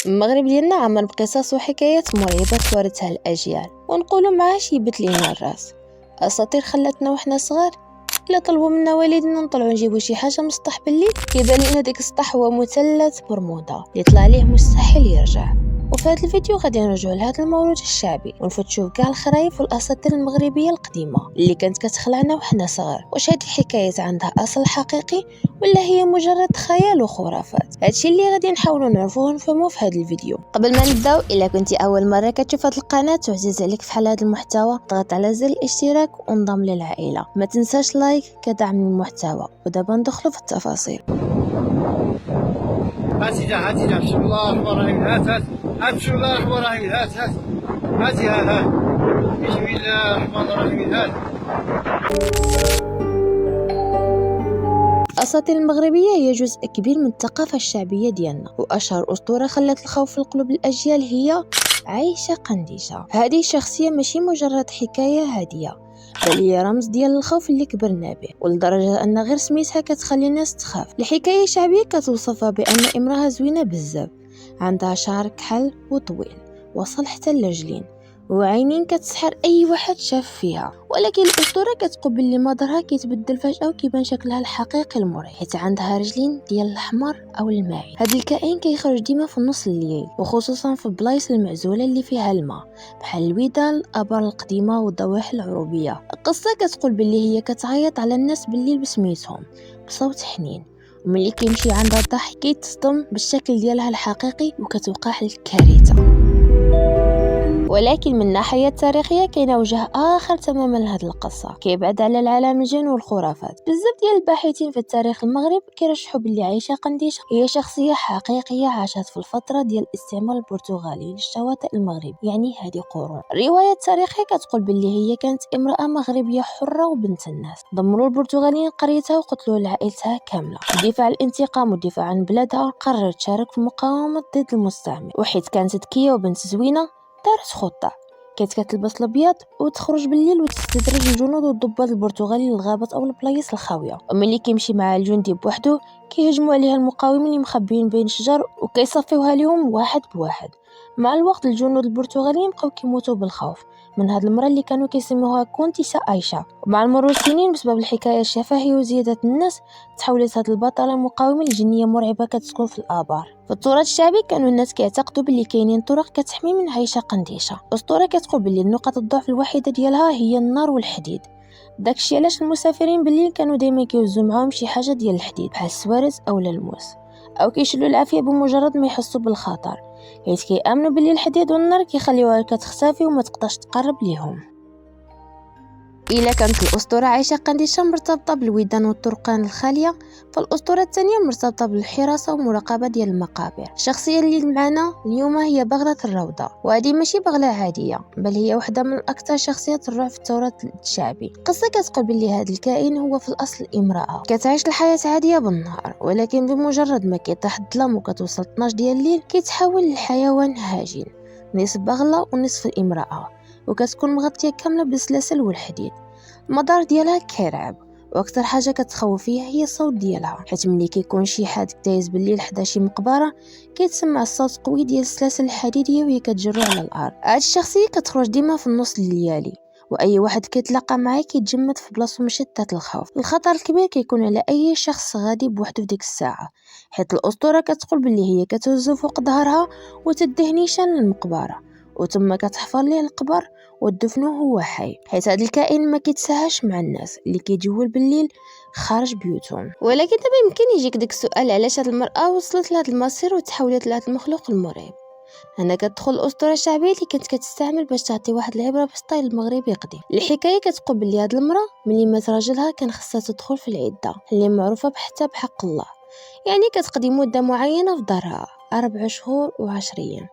المغرب ديالنا عامر بقصص وحكايات مرعبة توارثها الأجيال، ونقولوا معاه شيبت لينا الراس. أساطير خلاتنا وحنا صغار إلا طلبوا منا والدينا نطلعوا نجيبوا شي حاجة من السطح بالليل كيبان لنا ديك السطح هو مثلث برمودا اللي طلع ليه مستحيل يرجع. وفي هذا الفيديو غادي نرجعوا لهذا الموروث الشعبي ونفتشوا كاع الخرايف والاساطير المغربيه القديمه اللي كانت كتخلعنا وحنا صغار. واش هذه الحكايات عندها اصل حقيقي ولا هي مجرد خيال وخرافات؟ هادشي اللي غادي نحاولوا نعرفوه ونفهموه في هذا الفيديو. قبل ما نبداو، الا كنتي اول مره كتشوف هذه القناه وعزيز عليك في حال هذا المحتوى، ضغط على زر الاشتراك وانضم للعائله. ما تنساش لايك كدعم للمحتوى. ودابا ندخلوا في التفاصيل. هاتي بسم الله الرحمن الرحيم. هات بسم الله الرحمن الرحيم. هاتي بسم الله الرحمن الرحيم. الأساطير المغربية هي جزء كبير من الثقافة الشعبية ديالنا، وأشهر أسطورة خلت الخوف في قلوب الأجيال هي عايشة قنديشة. هذه الشخصية ماشي مجرد حكاية هادية، بل هي رمز ديال الخوف اللي كبرنا به، ولدرجة أن غير سميتها كتخلي الناس تخاف. الحكاية الشعبية كتوصفها بأن امرأة زوينة بزاف، عندها شعر كحل وطويل وصل حتى الرجلين، وعينين كتسحر اي واحد شاف فيها. ولكن الاسطوره كتقول بلي مظهرها كيتبدل فجاه وكيبان شكلها الحقيقي المرعب، حيت عندها رجلين ديال الاحمر او الماعز. هذا الكائن كيخرج ديما في نص الليل، وخصوصا في البلايص المعزوله اللي فيها الماء بحال الودان، الابار القديمه والضواحي العروبيه. القصه كتقول بلي هي كتعيط على الناس بالليل بسميتهم بصوت حنين، وملي كيمشي عندها الضحك كيتصدم بالشكل ديالها الحقيقي وكتوقع الكارثه. ولكن من الناحية التاريخية كاين وجه آخر تماما لهذه القصة كيبعد على العالم الجن والخرافات. بزاف ديال الباحثين في التاريخ المغرب كيرشحوا باللي عائشة قنديشة هي شخصية حقيقية عاشت في الفترة ديال الاستعمار البرتغالي للشواطئ المغرب، يعني هذه قرون. الرواية التاريخية كتقول باللي هي كانت امرأة مغربية حرة وبنت الناس. دمروا البرتغاليين قريتها وقتلوا عائلتها كاملة. بدفاع الانتقام والدفاع عن بلادها قررت تشارك في المقاومة ضد المستعمر، وحيت كانت ذكية وبنت زوينة دارت خطة. كانت كتلبس الابيض وتخرج بالليل وتستدرج الجنود والضباط البرتغالي للغابات او البلايص الخاويه. وملي كيمشي مع الجندي بوحده كيهجموا عليها المقاومين اللي مخبيين بين الشجر وكيصفيوها لهم واحد بواحد. مع الوقت الجنود البرتغاليين بقاو كيموتوا بالخوف من هاد المراه اللي كانوا كيسموها كونتيسا عايشه. ومع مرور السنين بسبب الحكايه الشفهيه وزياده الناس تحولت هاد البطله مقاومه لجنيه مرعبه كتسكن في الابار. في التراث الشعبي كانوا الناس كيعتقدوا باللي كاينين طرق كتحمي من عيشه قنديشه. اسطوره كتقول باللي نقط الضعف الوحيده ديالها هي النار والحديد. داكشي علاش المسافرين بالليل كانوا دائما كيوزوا معاهم شي حاجه ديال الحديد بحال السوارز او الموس، او كيشلوا العافيه بمجرد ما يحسوا بالخطر، حيت كيامنوا باللي الحديد والنار كيخليوها كتختفي وما تقدرش تقرب ليهم. إلا كانت الأسطورة عايشة قنديشة مرتبطة بالودان والطرقان الخالية، فالأسطورة الثانية مرتبطة بالحراسة ومراقبة ديال المقابر. الشخصية اللي معنا اليوم هي بغلة الروضة، وهذه ماشي بغلة عادية بل هي واحدة من أكثر شخصيات الرعب في التراث الشعبي. القصة كتقول باللي هذا الكائن هو في الأصل امرأة كتعيش الحياة عادية بالنهار، ولكن بمجرد ما كيطيح الظلام وكتوصل 12 ديال الليل كيتحول لحيوان هاجن، نصف بغلة ونصف امرأة، وكتكون مغطية كاملة بالسلاسل والحديد. المدار ديالها كيرعب، واكثر حاجه كتخوف فيها هي الصوت ديالها، حيت ملي كيكون شي حد دايز بالليل حدا شي مقبره كيتسمع الصوت قوي ديال السلاسل الحديديه وهي كتجرو على الارض. هاد الشخصيه كتخرج ديما في النص الليالي، واي واحد كيتلاقى معاه كيتجمد في بلاصتو من شده الخوف. الخطر الكبير كيكون على اي شخص غادي بوحده في ديك الساعه، حيت الاسطوره كتقول باللي هي كتهزو فوق ظهرها وتديه نيشان للمقبره، وتما كتحفر ليه القبر ودفنوه هو حي، حيت هذا الكائن ما كيتساهاش مع الناس اللي كيجول بالليل خارج بيوتهم. ولكن دابا يمكن يجيك داك السؤال، علاش هاد المرأة وصلت لهاد المصير وتحولت لهاد المخلوق المرعب؟ هنا كتدخل الاسطوره الشعبيه اللي كانت كتستعمل باش تعطي واحد العبره بستايل المغربي قديم. الحكايه كتقول بلي هاد المراه ملي مات راجلها كان خصها تدخل في العده اللي معروفه حتى بحق الله، يعني كتقضي مده معينه في دارها 4 شهور و10 ايام،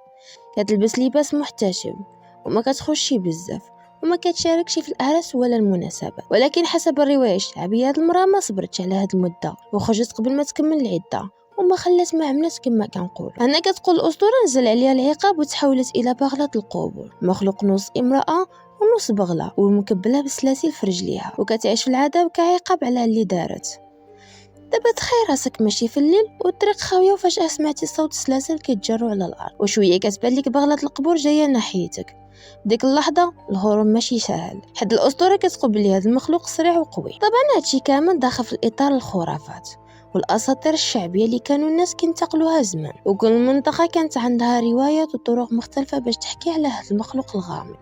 كتلبس لباس محتشم وما كتخرجش بزاف وما كتشاركش في الاعراس ولا المناسبات. ولكن حسب الروايه الشعبيه هاد المراه ما صبرتش على هاد المده وخرجت قبل ما تكمل العده وما خلات ما عملت كما كنقول. هنا كتقول الاسطوره نزل عليها العقاب وتحولت الى بغله القبور، مخلوق نص امراه ونص بغله ومكبله بسلاسل في رجليها، وكتعيش في العذاب كعقاب على اللي دارت. دابا تخيل راسك ماشي في الليل والطريق خاويه وفجاه سمعتي صوت سلاسل كيتجروا على الارض، وشويه كتبان لك بغلة القبور جايه ناحيتك. ديك اللحظه الهروب ماشي سهل، حيت الاسطوره كتقول بلي هذا المخلوق سريع وقوي. طبعا هادشي كامل داخل في الاطار الخرافات والاساطير الشعبيه اللي كانوا الناس كينتقلوها زمان، وكل منطقه كانت عندها روايات وطرق مختلفه باش تحكي على هذا المخلوق الغامض.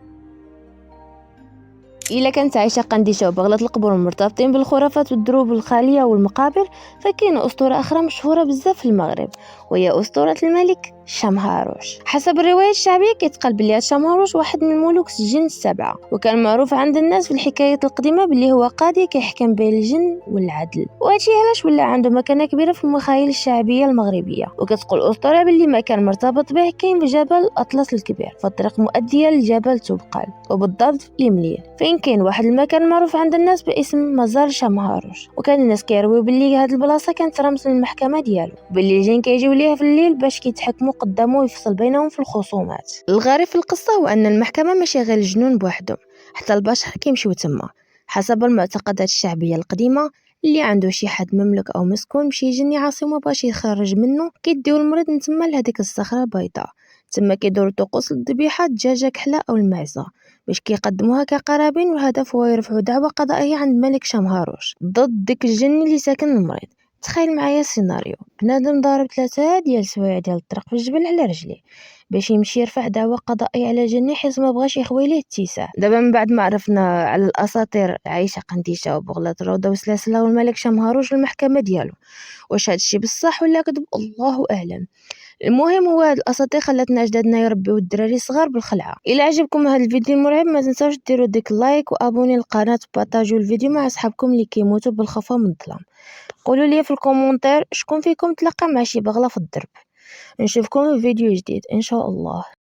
إلا كانت عايشة قنديشة وبغلة القبور مرتبطين بالخرافات والدروب الخالية والمقابر، فكاين أسطورة أخرى مشهورة بزاف في المغرب، وهي أسطورة الملك شمهاروش. حسب الرواية الشعبية كيتقال بلي شمهاروش واحد من ملوك الجن السبعة، وكان معروف عند الناس في الحكايات القديمة بلي هو قاضي كيحكم بين الجن والعدل، وهادشي علاش ولا عنده مكانة كبيرة في المخايل الشعبية المغربية. وكتقول الأسطورة بلي مكان مرتبط به كاين في جبل أطلس الكبير، فالطريق مؤدية لجبل تبقال، وبالضبط في الإمليل، فين كاين واحد المكان معروف عند الناس باسم مزار شمهاروش. وكان الناس كيرويو بلي هاد البلاصه كانت رمز للمحكمه ديالو، بلي الجن كيجيو ليه في الليل باش كيتحكموا قدامه ويفصل بينهم في الخصومات. الغريب في القصه هو ان المحكمه ماشي غير الجنون بوحدهم، حتى البشر كيمشيو تما. حسب المعتقدات الشعبيه القديمه، اللي عنده شي حد مملك او مسكون بشي جن يعاصمه باش يخرج منه، كيديو المريض نتما لهاديك الصخره البيضاء. تما كيدوروا طقوس الذبيحه، الدجاجه كحله او المعزه، باش كيقدموها كقرابين، والهدف هو يرفعوا دعوة قضائية عند ملك شمهاروش ضد ديك الجن اللي ساكن المريض. تخيل معايا سيناريو، بنادم ضارب 3 ديال السوايع ديال الطريق في الجبل على رجليه باش يمشي يرفع دعوة قضائية على جن حيت ما بغاش يخوي ليه الاتساع. دابا من بعد ما عرفنا على الاساطير عايشه قنديشه وبغلة الروضه وسلاسلها والملك شمهاروش والمحكمه ديالو، واش هادشي بصح ولا كذب الله اعلم. المهم هو هاد الاساطير خلاتنا اجدادنا يربيو الدراري الصغار بالخلعه. الى عجبكم هاد الفيديو المرعب ما تنساوش ديروا ديك لايك وابوني للقناه وبارطاجيو الفيديو مع اصحابكم اللي كيموتوا بالخوف من الظلام. قولوا لي في الكومونتير شكون فيكم تلقى مع شي بغله في الدرب. نشوفكم في فيديو جديد ان شاء الله.